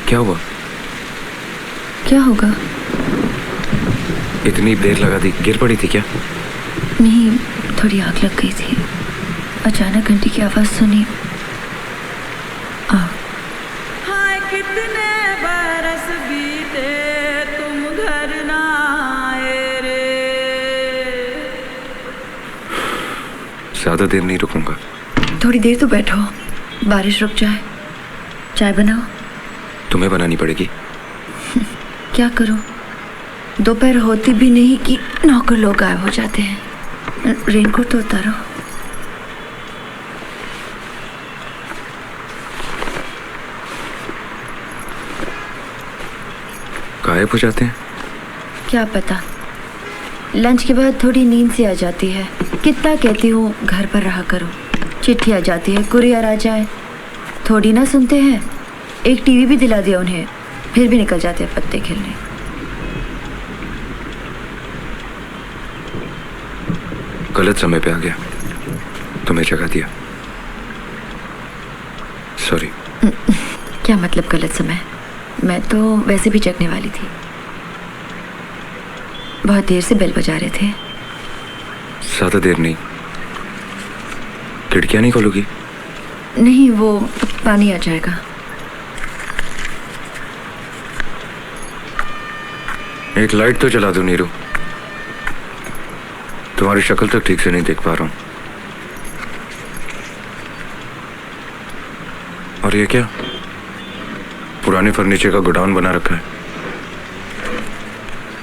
क्या हुआ? क्या होगा? इतनी देर लगा दी, गिर पड़ी थी क्या? नहीं, थोड़ी आग लग गई थी। अचानक घंटी की आवाज सुनी। हाय कितने बरस बीते तुम घर ना आए रे। ज्यादा देर नहीं रुकूंगा। थोड़ी देर तो बैठो, बारिश रुक जाए। चाय बनाओ। तुम्हें बनानी पड़ेगी। क्या करूं? दोपहर होती भी नहीं कि नौकर लोग गायब हो जाते हैं। रेनकोट तो उतारो। गायब हो जाते हैं? क्या पता, लंच के बाद थोड़ी नींद सी आ जाती है। कितना कहती हूँ घर पर रहा करो। चिट्ठी आ जाती है, कुरियर आ जाए, थोड़ी ना सुनते हैं। एक टीवी भी दिला दिया उन्हें, फिर भी निकल जाते हैं पत्ते खेलने। गलत समय पे आ गया, तुम्हें जगा दिया। सॉरी। क्या मतलब गलत समय? मैं तो वैसे भी जगने वाली थी। बहुत देर से बेल बजा रहे थे। ज्यादा देर नहीं। खिड़कियां नहीं खोलोगी? नहीं, वो पानी आ जाएगा। एक लाइट तो चला दो नीरू। तुम्हारी शक्ल तक ठीक से नहीं देख पा रहा हूं। और ये क्या? पुराने फर्नीचर का गोडाउन बना रखा है।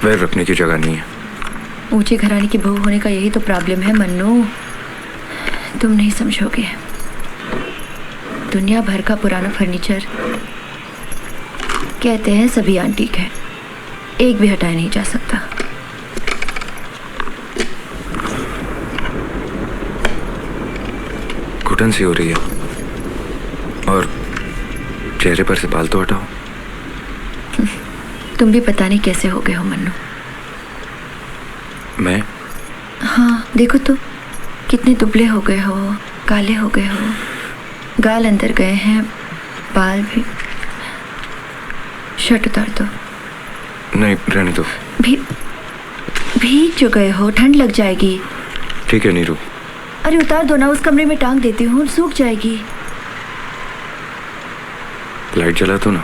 पैर रखने की जगह नहीं है। ऊंचे घराने की बहू होने का यही तो प्रॉब्लम है मन्नू। तुम नहीं समझोगे। दुनिया भर का पुराना फर्नीचर, कहते हैं सभी एंटीक है, एक भी हटाया नहीं जा सकता। घुटन सी हो रही है और चेहरे पर से बाल तो हटाओ। तुम भी पता नहीं कैसे हो गए हो मन्नू। मैं? हाँ, देखो तो कितने दुबले हो गए हो, काले हो गए हो, गाल अंदर गए हैं, बाल भी। शर्ट उतार दो। नहीं, रहने दो। भीग जो गए हो, ठंड लग जाएगी। ठीक है नीरू। अरे उतार दो ना, उस कमरे में टांग देती हूँ, सूख जाएगी। लाइट जला दो ना।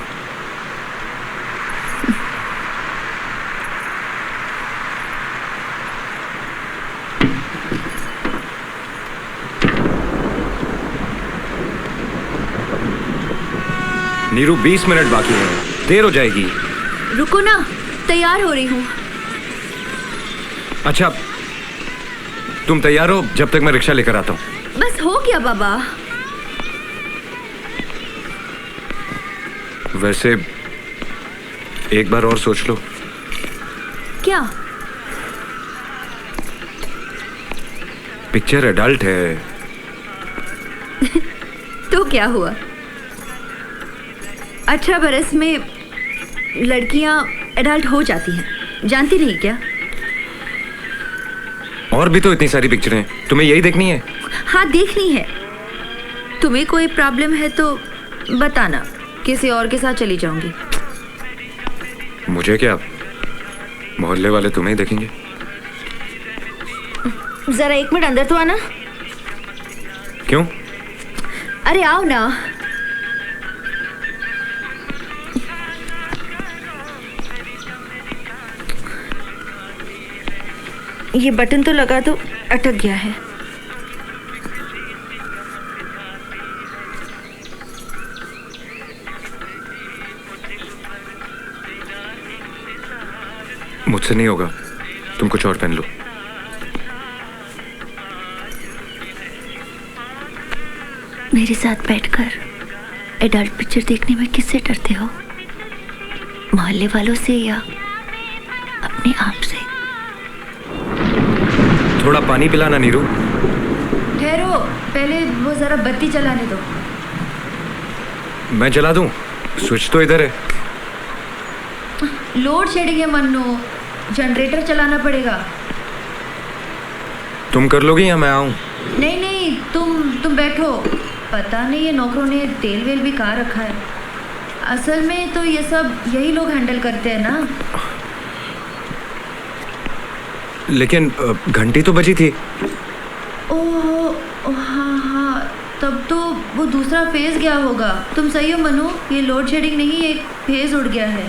नीरू, 20 मिनट बाकी है, देर हो जाएगी। रुको ना, तैयार हो रही हूँ। अच्छा, तुम तैयार हो जब तक मैं रिक्शा लेकर आता हूँ। बस हो गया बाबा। वैसे एक बार और सोच लो। क्या? पिक्चर एडल्ट है। तो क्या हुआ? 18 बरस में लड़कियां एडल्ट हो जाती हैं, जानती नहीं क्या? और भी तो इतनी सारी पिक्चरें हैं, तुम्हें यही देखनी है? हाँ, देखनी है। तुम्हें कोई प्रॉब्लम है तो बताना, किसी और के साथ चली जाऊंगी। मुझे क्या, मोहल्ले वाले तुम्हें ही देखेंगे। जरा 1 मिनट अंदर तो आना। क्यों? अरे आओ ना। ये बटन तो लगा दो, अटक गया है। मुझसे नहीं होगा, तुम कुछ और पहन लो। मेरे साथ बैठकर एडल्ट पिक्चर देखने में किससे डरते हो? मोहल्ले वालों से या अपने आप से? थोड़ा पानी पिलाना नीरू। ठहरो, पहले वो जरा बत्ती जलाने दो। मैं जला दूं? स्विच तो इधर है। लोड शेडिंग है मन्नू, जनरेटर चलाना पड़ेगा। तुम कर लोगी या मैं आऊं? नहीं नहीं, तुम बैठो। पता नहीं ये नौकरों ने तेल वेल भी कहाँ रखा है। असल में तो ये सब यही लोग हैंडल करते हैं ना। लेकिन घंटी तो बजी थी। ओह हाँ हाँ, तब तो वो दूसरा फेज गया होगा। तुम सही हो मनु, ये लोड शेडिंग नहीं, एक फेज उड़ गया है।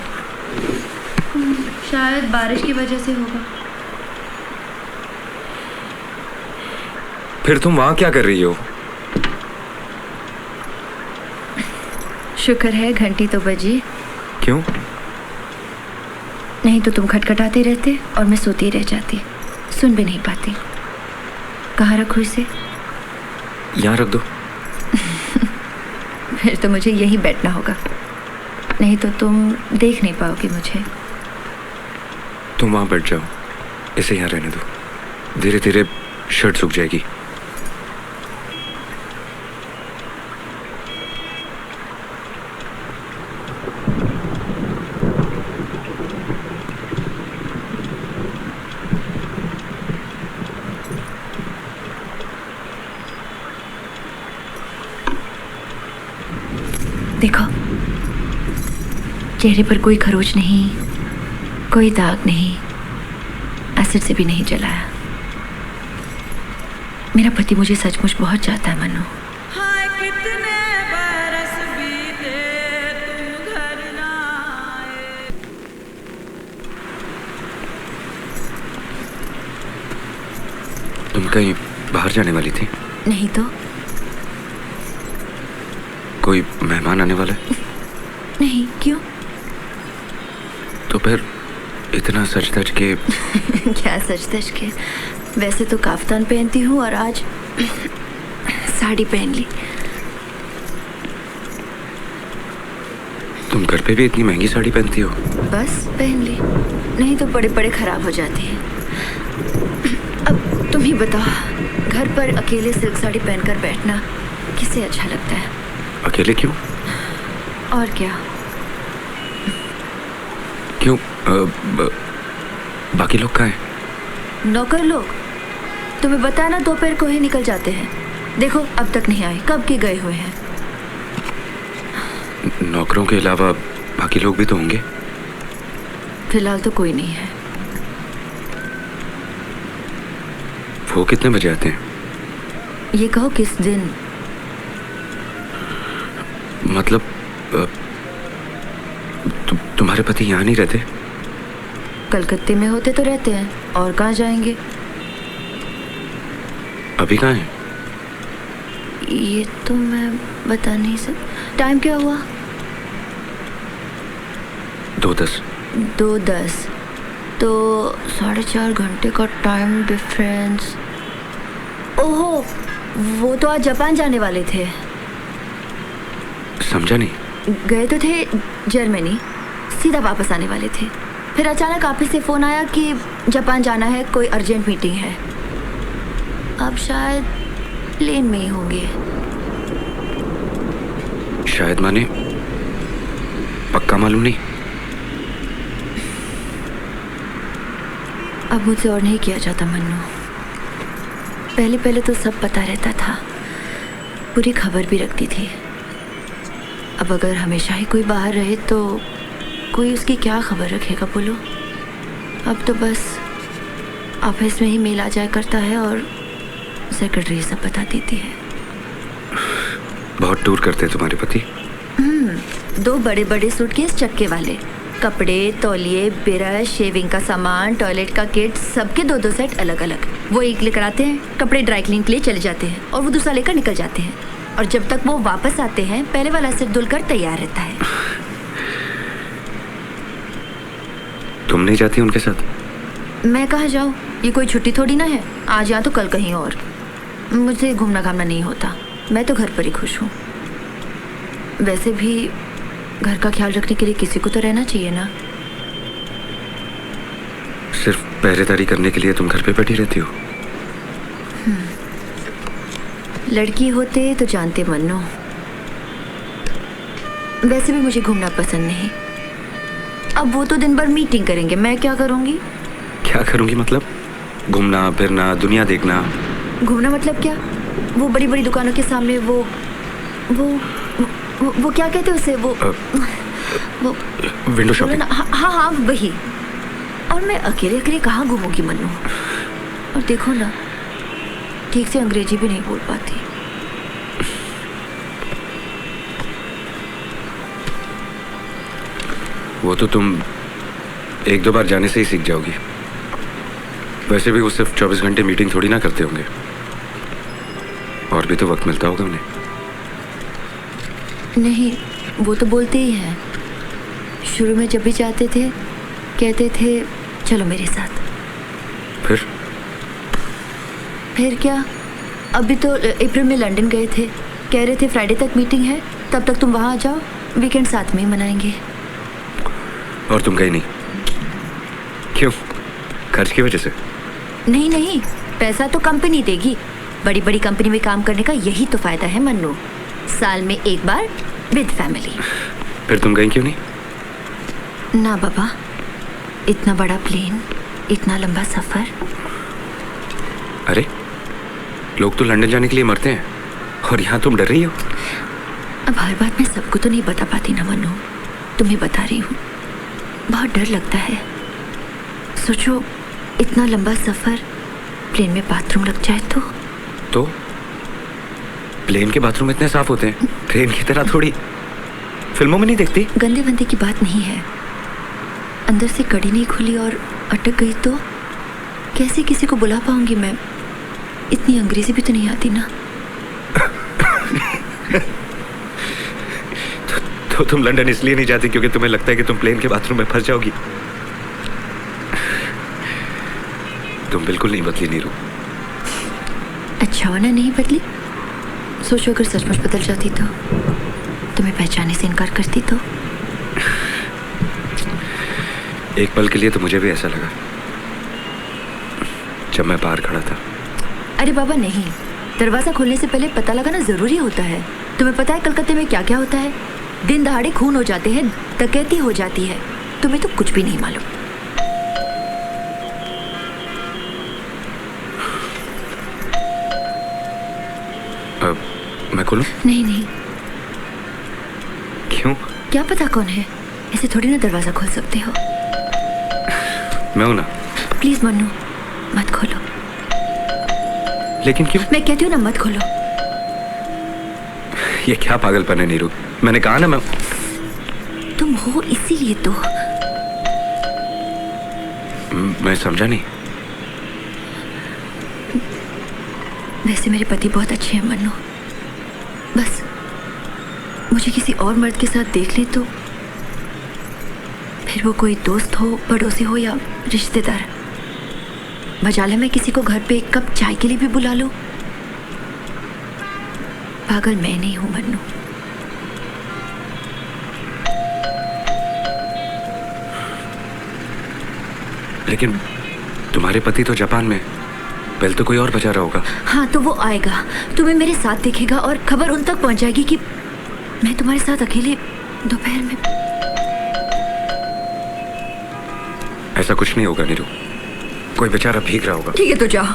शायद बारिश की वजह से होगा। फिर तुम वहां क्या कर रही हो? शुक्र है घंटी तो बजी। क्यों? नहीं तो तुम खटखटाते रहते और मैं सोती रह जाती, सुन भी नहीं पाती। कहाँ रखूँ इसे? यहाँ रख दो। फिर तो मुझे यहीं बैठना होगा, नहीं तो तुम देख नहीं पाओगे मुझे। तुम वहां बैठ जाओ, इसे यहाँ रहने दो। धीरे धीरे शर्ट सूख जाएगी। देखो, चेहरे पर कोई खरोच नहीं, कोई दाग नहीं, एसिड से भी नहीं जलाया। मेरा पति मुझे सचमुच बहुत चाहता है मनु। हाय कितने बरस बीते तुम घर ना आए। तुम कहीं बाहर जाने वाली थी? नहीं तो। कोई मेहमान आने वाला है? नहीं, क्यों? तो फिर इतना सच धज के क्या सच धज के? वैसे तो काफ्तान पहनती हूँ और आज साड़ी पहन ली। तुम घर पे भी इतनी महंगी साड़ी पहनती हो? बस पहन ली, नहीं तो बड़े बड़े खराब हो जाती है। अब तुम ही बताओ, घर पर अकेले सिल्क साड़ी पहनकर बैठना किसे अच्छा लगता है? अकेले क्यों? और क्या? क्यों? बाकी लोग कहाँ हैं? नौकर लोग तुम्हें बताया ना, दोपहर को ही निकल जाते हैं। देखो अब तक नहीं आए, कब के गए हुए हैं। नौकरों के अलावा बाकी लोग भी तो होंगे। फिलहाल तो कोई नहीं है। वो कितने बजे आते हैं? ये कहो किस दिन? मतलब तुम्हारे पति यहाँ नहीं रहते? कलकत्ते में होते तो रहते हैं, और कहाँ जाएंगे? अभी कहाँ हैं? ये तो मैं बता नहीं सकती। टाइम क्या हुआ? 2:10। 2:10 तो 4.5 घंटे का टाइम डिफरेंस। ओहो, वो तो आज जापान जाने वाले थे। समझा नहीं। गए तो थे जर्मनी, सीधा वापस आने वाले थे। फिर अचानक ऑफिस से फ़ोन आया कि जापान जाना है, कोई अर्जेंट मीटिंग है। अब शायद प्लेन में ही होंगे। शायद माने पक्का मालूम नहीं। अब मुझसे और नहीं किया जाता मन्नू। पहले पहले तो सब पता रहता था, पूरी खबर भी रखती थी। अब अगर हमेशा ही कोई बाहर रहे तो कोई उसकी क्या खबर रखेगा बोलो। अब तो बस ऑफिस में ही मेल आ जाया करता है और सेक्रेटरी सब बता देती है। बहुत टूर करते हैं तुम्हारे पति? 2 बड़े बड़े सूटकेस चक्के वाले, कपड़े, तौलिए, ब्रश, शेविंग का सामान, टॉयलेट का किट, सबके 2-2 सेट अलग अलग। वो एक लेकर आते हैं, कपड़े ड्राई क्लीन के लिए चले जाते हैं और वो दूसरा लेकर निकल जाते हैं। और जब तक वो वापस आते हैं पहले वाला सिर धुलकर तैयार रहता है। तुम नहीं जाती उनके साथ? मैं कहाँ जाऊँ, ये कोई छुट्टी थोड़ी ना है। आज यहाँ तो कल कहीं और। मुझे घूमना घामना नहीं होता, मैं तो घर पर ही खुश हूँ। वैसे भी घर का ख्याल रखने के लिए किसी को तो रहना चाहिए ना। सिर्फ पहरेदारी करने के लिए तुम घर पे बैठी रहती हो? लड़की होते तो जानते मन्नो। वैसे भी मुझे घूमना पसंद नहीं। अब वो तो दिन भर मीटिंग करेंगे, मैं क्या करूँगी? क्या करूँगी मतलब? घूमना फिरना, दुनिया देखना। घूमना मतलब क्या? वो बड़ी बड़ी दुकानों के सामने वो क्या कहते हैं उसे, वो वो विंडो बोलो शॉपिंग। ना। हाँ हाँ वही। और मैं अकेले अकेले कहाँ घूमूंगी मन्नू। और देखो ना, ठीक से अंग्रेजी भी नहीं बोल पाती। वो तो तुम एक दो बार जाने से ही सीख जाओगी। वैसे भी वो सिर्फ 24 घंटे मीटिंग थोड़ी ना करते होंगे, और भी तो वक्त मिलता होगा उन्हें। नहीं, वो तो बोलते ही हैं। शुरू में जब भी जाते थे कहते थे चलो मेरे साथ। फिर क्या, अभी तो अप्रैल में लंदन गए थे, कह रहे थे फ्राइडे तक मीटिंग है, तब तक तुम वहाँ आ जाओ, वीकेंड साथ में ही मनाएंगे। और तुम गई नहीं क्यों? खर्च की वजह से? नहीं नहीं, पैसा तो कंपनी देगी। बड़ी बड़ी कंपनी में काम करने का यही तो फायदा है मन्नू, साल में एक बार विद फैमिली। फिर तुम गई क्यों नहीं? ना बाबा, इतना बड़ा प्लेन, इतना लंबा सफर। अरे लोग तो लंदन जाने के लिए मरते हैं, और यहाँ तुम डर रही हो। अब हर बात मैं सबको तो नहीं बता पाती ना मन्नू, तुम्हें बता रही हूँ। बहुत डर लगता है। सोचो, इतना लंबा सफर, प्लेन में बाथरूम लग जाए तो प्लेन के बाथरूम इतने साफ होते हैं, ट्रेन की तरह थोड़ी। फिल्मों में नहीं देखती? गंदे वंदे की बात नहीं है, अंदर से कड़ी नहीं खुली और अटक गई तो कैसे किसी को बुला पाऊंगी मैं? इतनी अंग्रेजी भी तो नहीं आती ना। तो तुम लंदन इसलिए नहीं जाती क्योंकि तुम्हें लगता है कि तुम प्लेन के बाथरूम में फंस जाओगी? तुम बिल्कुल नहीं बदली नीरू। अच्छा हुआ ना नहीं बदली। सोचो अगर सचमुच बदल जाती तो, तुम्हें पहचाने से इनकार करती तो। एक पल के लिए तो मुझे भी ऐसा लगा जब मैं बाहर खड़ा था। अरे बाबा नहीं, दरवाजा खोलने से पहले पता लगाना जरूरी होता है। तुम्हें पता है कलकत्ते में क्या क्या होता है? दिन दहाड़े खून हो जाते हैं, डकैती हो जाती है। तुम्हें तो कुछ भी नहीं मालूम। मैं खोलूं? नहीं नहीं। क्यों? क्या पता कौन है, ऐसे थोड़ी ना दरवाजा खोल सकते हो। मैं हूं ना। प्लीज मन्नू, मत खोलो। लेकिन क्यों? मैं कहती हूँ ना, मत खोलो। ये क्या पागलपन है नीरू? मैंने कहा ना मैं। तुम हो इसीलिए तो। मैं समझा नहीं। वैसे मेरे पति बहुत अच्छे हैं मन्नू, बस मुझे किसी और मर्द के साथ देख ले तो, फिर वो कोई दोस्त हो, पड़ोसी हो या रिश्तेदार, बजाले मैं किसी को घर पे एक कप चाय के लिए भी बुला लूं। पागल मैं नहीं हूं मन्नू। लेकिन तुम्हारे पति तो जापान में, पहले तो कोई और बचा रहा होगा। हाँ तो वो आएगा, तुम्हें मेरे साथ देखेगा और खबर उन तक पहुंच जाएगी कि मैं तुम्हारे साथ अकेले दोपहर में। ऐसा कुछ नहीं होगा नीरू, कोई बेचारा भीग रहा होगा। ठीक है तो जाओ,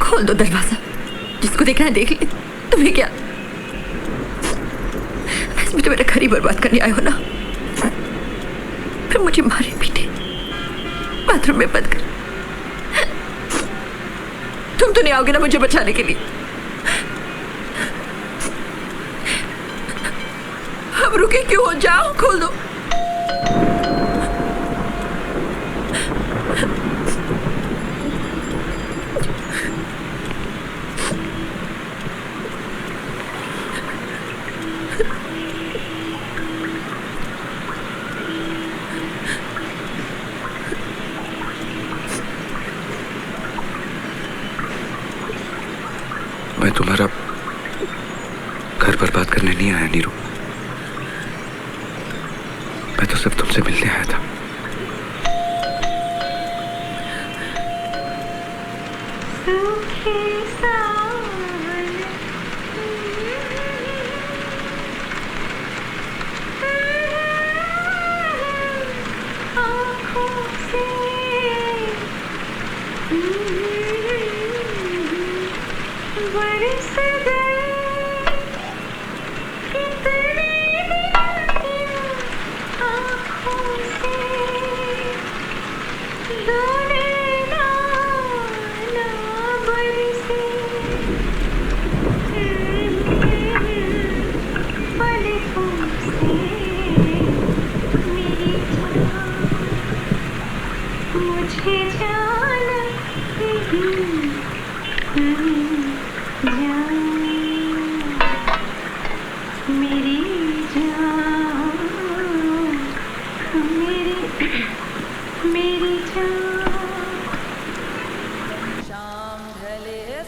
खोल दो दरवाजा, जिसको देखना है देख ले। तुम्हें क्या, इसमें तो मेरा घर ही बर्बाद करने आए हो ना, फिर मुझे मारे पीटे बाथरूम में बंद कर। तुम तो नहीं आओगे ना मुझे बचाने के लिए? अब रुके क्यों हो? जाओ, खोल दो। मैं तुम्हारा घर बर्बाद करने नहीं आया नीरू, मैं तो सिर्फ तुमसे मिलने आया था।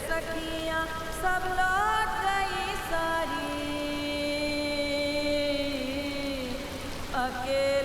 सखियाँ सब लौट गई सारी, अकेले